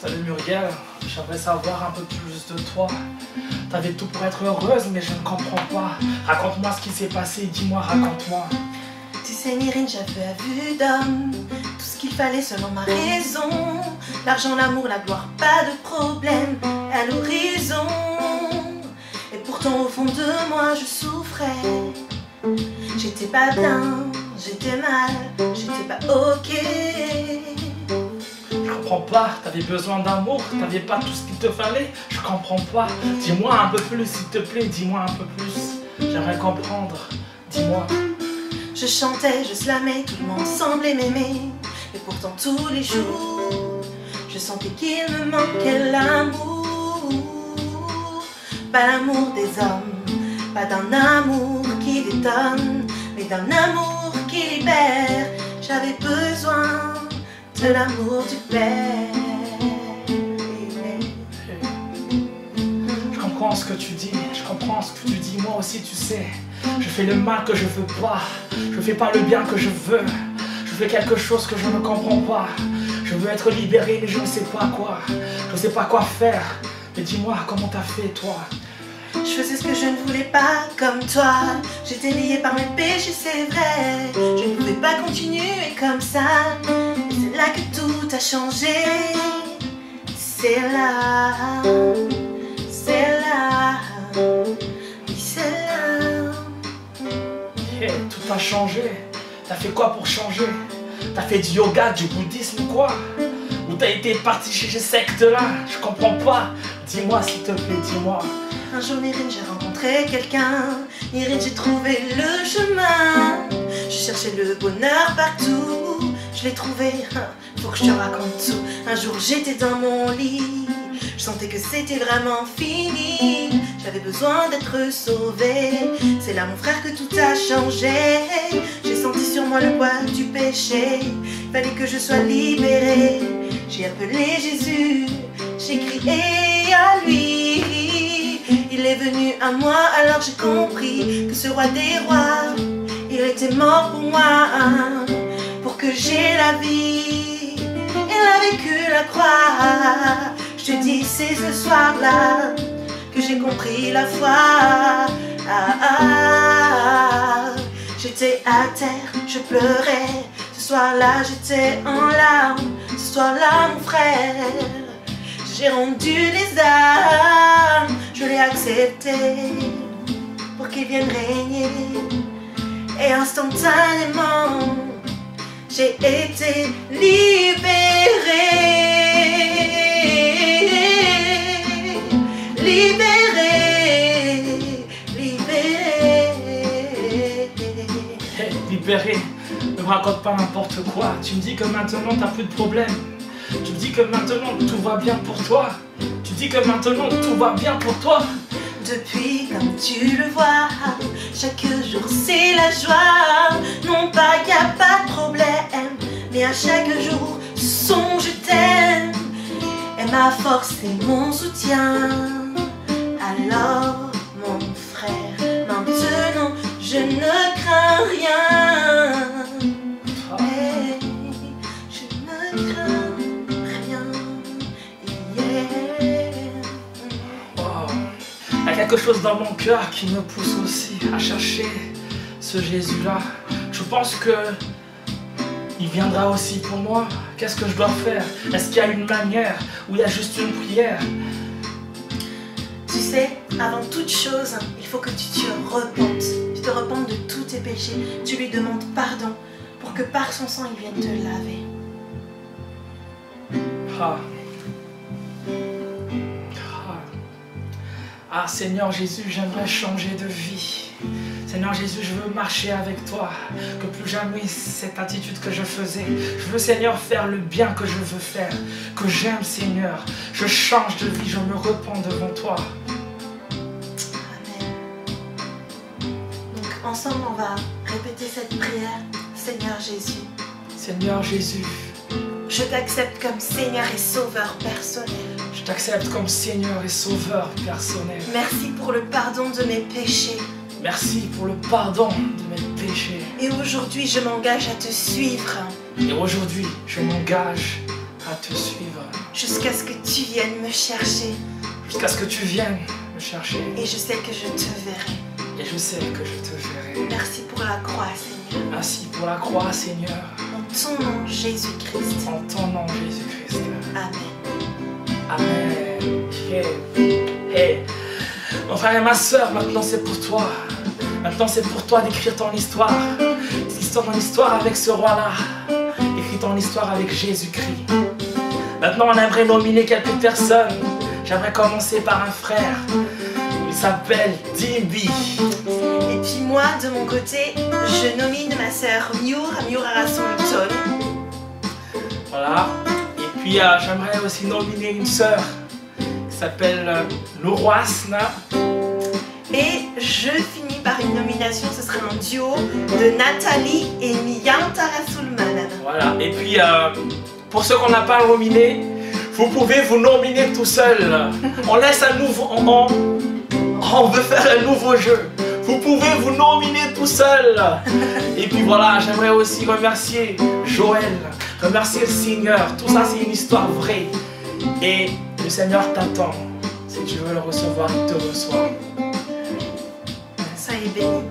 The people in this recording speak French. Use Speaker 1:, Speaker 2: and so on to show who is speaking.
Speaker 1: Salut Muriel, j'aimerais savoir un peu plus de toi. T'avais tout pour être heureuse, mais je ne comprends pas. Raconte-moi ce qui s'est passé, dis-moi, raconte-moi.
Speaker 2: Tu sais Nirine, j'avais à vue d'homme tout ce qu'il fallait selon ma raison. L'argent, l'amour, la gloire, pas de problème à l'horizon. Et pourtant au fond de moi je souffrais. J'étais pas bien, j'étais mal, j'étais pas ok.
Speaker 1: Je comprends pas, t'avais besoin d'amour, t'avais pas tout ce qu'il te fallait. Je comprends pas, dis-moi un peu plus s'il te plaît, dis-moi un peu plus. J'aimerais comprendre, dis-moi.
Speaker 2: Je chantais, je slamais, tout le monde semblait m'aimer. Et pourtant tous les jours, je sentais qu'il me manquait l'amour. Pas l'amour des hommes, pas d'un amour qui détonne, mais d'un amour qui libère. J'avais besoin de l'amour du Père.
Speaker 1: Je comprends ce que tu dis, je comprends ce que tu dis, moi aussi tu sais. Je fais le mal que je veux pas, je fais pas le bien que je veux. Je fais quelque chose que je ne comprends pas. Je veux être libéré mais je ne sais pas quoi. Je ne sais pas quoi faire. Mais dis-moi, comment t'as fait toi?
Speaker 2: Je faisais ce que je ne voulais pas comme toi. J'étais liée par mes péchés, c'est vrai. Je ne pouvais pas continuer comme ça. Et c'est là que tout a changé. C'est là, c'est là, oui c'est là.
Speaker 1: Hey, tout a changé. T'as fait quoi pour changer? T'as fait du yoga, du bouddhisme ou quoi? Ou t'as été parti chez ces sectes là? Je comprends pas. Dis-moi s'il te plaît, dis-moi.
Speaker 2: Un jour Nirine, j'ai rencontré quelqu'un. Nirine, j'ai trouvé le chemin. Je cherchais le bonheur partout. Je l'ai trouvé, faut que je te raconte tout. Un jour j'étais dans mon lit. Je sentais que c'était vraiment fini. J'avais besoin d'être sauvée. C'est là mon frère que tout a changé. J'ai senti sur moi le poids du péché. Fallait que je sois libérée. J'ai appelé Jésus. J'ai crié à lui. Il est venu à moi, alors j'ai compris que ce roi des rois, il était mort pour moi, pour que j'ai la vie. Il a vécu la croix. Je te dis, c'est ce soir-là que j'ai compris la foi. J'étais à terre, je pleurais. Ce soir-là, j'étais en larmes. Ce soir-là, mon frère, j'ai rendu les armes. Je l'ai accepté pour qu'il vienne régner. Et instantanément, j'ai été libérée. Libérée, libérée.
Speaker 1: Hey, libéré, ne me raconte pas n'importe quoi. Tu me dis que maintenant t'as plus de problème. Tu me dis que maintenant tout va bien pour toi. Tu dis que maintenant tout va bien pour toi.
Speaker 2: Depuis, comme tu le vois, chaque jour c'est la joie. Non pas qu'il n'y a pas de problème, mais à chaque jour son je t'aime est ma force et mon soutien. Alors mon frère, maintenant je ne crains rien. Hey, je ne crains rien. Yeah.
Speaker 1: Il y a quelque chose dans mon cœur qui me pousse aussi à chercher ce Jésus-là. Je pense que il viendra aussi pour moi. Qu'est-ce que je dois faire? Est-ce qu'il y a une manière ou il y a juste une prière?
Speaker 2: Tu sais, avant toute chose, il faut que tu te repentes. Tu te repentes de tous tes péchés. Tu lui demandes pardon pour que par son sang, il vienne te laver.
Speaker 1: Ah Seigneur Jésus, j'aimerais changer de vie. Seigneur Jésus, je veux marcher avec toi. Que plus jamais cette attitude que je faisais. Je veux Seigneur faire le bien que je veux faire. Que j'aime Seigneur. Je change de vie, je me repens devant toi.
Speaker 2: Amen. Donc ensemble, on va répéter cette prière. Seigneur Jésus.
Speaker 1: Seigneur Jésus.
Speaker 2: Je t'accepte comme Seigneur et Sauveur personnel.
Speaker 1: Je t'accepte comme Seigneur et Sauveur personnel.
Speaker 2: Merci pour le pardon de mes péchés.
Speaker 1: Merci pour le pardon de mes péchés.
Speaker 2: Et aujourd'hui, je m'engage à te suivre.
Speaker 1: Et aujourd'hui, je m'engage à te suivre.
Speaker 2: jusqu'à ce que tu viennes me chercher.
Speaker 1: Jusqu'à ce que tu viennes me chercher.
Speaker 2: Et je sais que je te verrai.
Speaker 1: Et je sais que je te verrai.
Speaker 2: Merci pour la croix, Seigneur.
Speaker 1: Merci pour la croix, Seigneur.
Speaker 2: En ton nom, Jésus-Christ.
Speaker 1: En ton nom, Jésus-Christ.
Speaker 2: Amen.
Speaker 1: Amen. Hey. Mon frère et ma soeur, maintenant c'est pour toi. Maintenant c'est pour toi d'écrire ton histoire. Ton histoire avec ce roi-là. Écris ton histoire avec Jésus-Christ. Maintenant on aimerait nominer quelques personnes. J'aimerais commencer par un frère. Il s'appelle Dibi.
Speaker 2: Et puis moi, de mon côté, je nomine ma sœur Miur Arasonton.
Speaker 1: Voilà. Et puis j'aimerais aussi nominer une sœur qui s'appelle Louroasna.
Speaker 2: Et je finis par une nomination, ce sera un duo de Nathalie et Miyantara Sulman.
Speaker 1: Voilà. Et puis pour ceux qu'on n'a pas nominés, vous pouvez vous nominer tout seul. On laisse un nouveau... On veut faire un nouveau jeu. Vous pouvez vous nominer tout seul. Et puis voilà, j'aimerais aussi remercier Joël, remercier le Seigneur. Tout ça, c'est une histoire vraie. Et le Seigneur t'attend. Si tu veux le recevoir, il te reçoit.
Speaker 2: Soyez bénis.